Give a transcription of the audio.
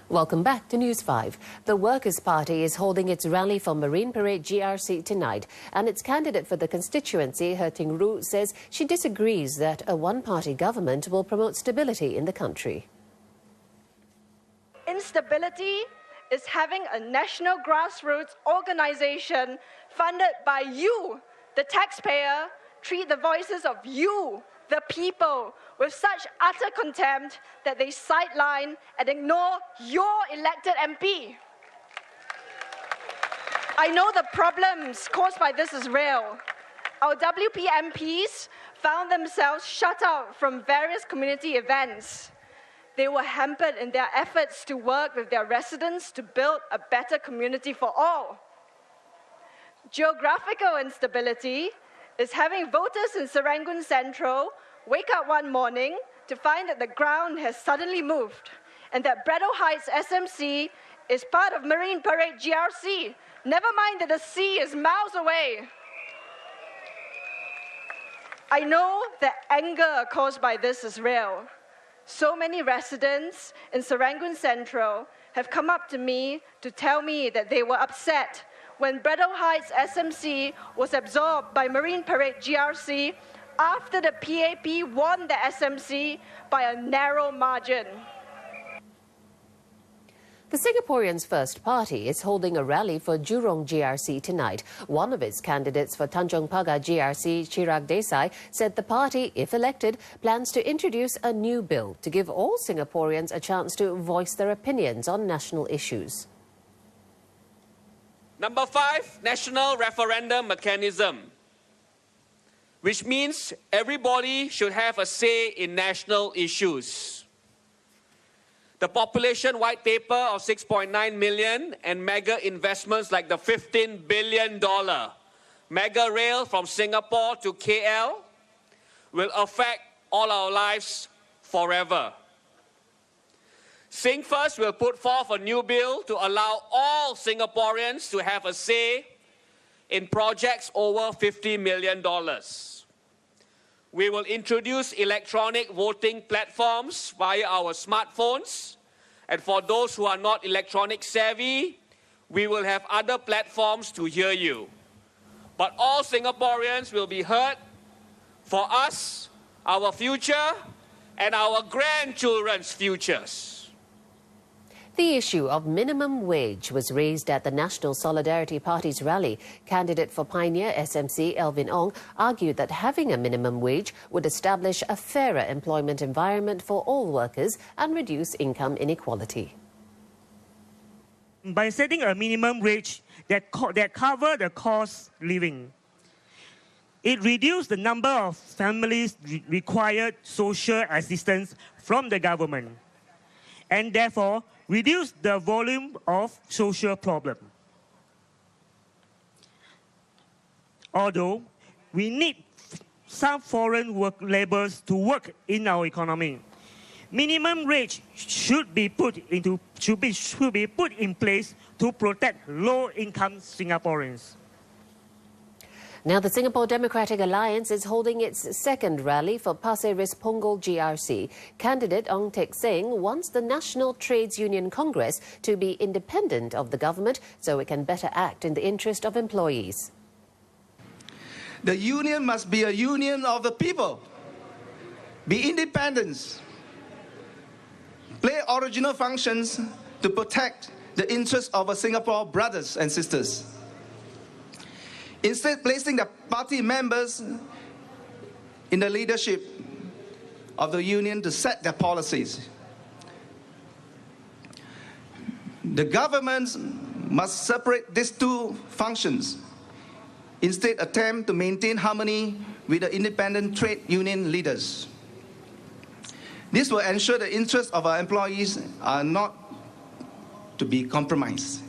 Welcome back to News 5. The Workers' Party is holding its rally for Marine Parade GRC tonight, and its candidate for the constituency, He Ting Ru, says she disagrees that a one-party government will promote stability in the country. Instability is having a national grassroots organization funded by you, the taxpayer, treat the voices of you, the people, with such utter contempt that they sideline and ignore your elected MP. I know the problems caused by this is real. Our WP MPs found themselves shut out from various community events. They were hampered in their efforts to work with their residents to build a better community for all. Geographical instability is having voters in Serangoon Central wake up one morning to find that the ground has suddenly moved and that Bredow Heights SMC is part of Marine Parade GRC. Never mind that the sea is miles away. I know the anger caused by this is real. So many residents in Serangoon Central have come up to me to tell me that they were upset when Bredow Heights SMC was absorbed by Marine Parade GRC after the PAP won the SMC by a narrow margin. The Singaporeans' First Party is holding a rally for Jurong GRC tonight. One of its candidates for Tanjong Pagar GRC, Chirag Desai, said the party, if elected, plans to introduce a new bill to give all Singaporeans a chance to voice their opinions on national issues. Number 5, national referendum mechanism, which means everybody should have a say in national issues. The population white paper of 6.9 million and mega investments like the $15 billion mega rail from Singapore to KL will affect all our lives forever. SingFist will put forth a new bill to allow all Singaporeans to have a say in projects over $50 million. We will introduce electronic voting platforms via our smartphones. And for those who are not electronic savvy, we will have other platforms to hear you. But all Singaporeans will be heard for us, our future, and our grandchildren's futures. The issue of minimum wage was raised at the National Solidarity Party's rally. Candidate for Pioneer SMC, Elvin Ong, argued that having a minimum wage would establish a fairer employment environment for all workers and reduce income inequality. By setting a minimum wage that cover the cost living, it reduced the number of families required social assistance from the government, and therefore reduce the volume of social problem. Although we need some foreign laborers to work in our economy, minimum wage should be put in place to protect low-income Singaporeans. Now, the Singapore Democratic Alliance is holding its second rally for Pasir Ris Punggol GRC. Candidate Ong Teck Seng wants the National Trades Union Congress to be independent of the government so it can better act in the interest of employees. The union must be a union of the people, be independent, play original functions to protect the interests of our Singapore brothers and sisters. Instead, placing the party members in the leadership of the union to set their policies. The governments must separate these two functions. Instead, attempt to maintain harmony with the independent trade union leaders. This will ensure the interests of our employees are not to be compromised.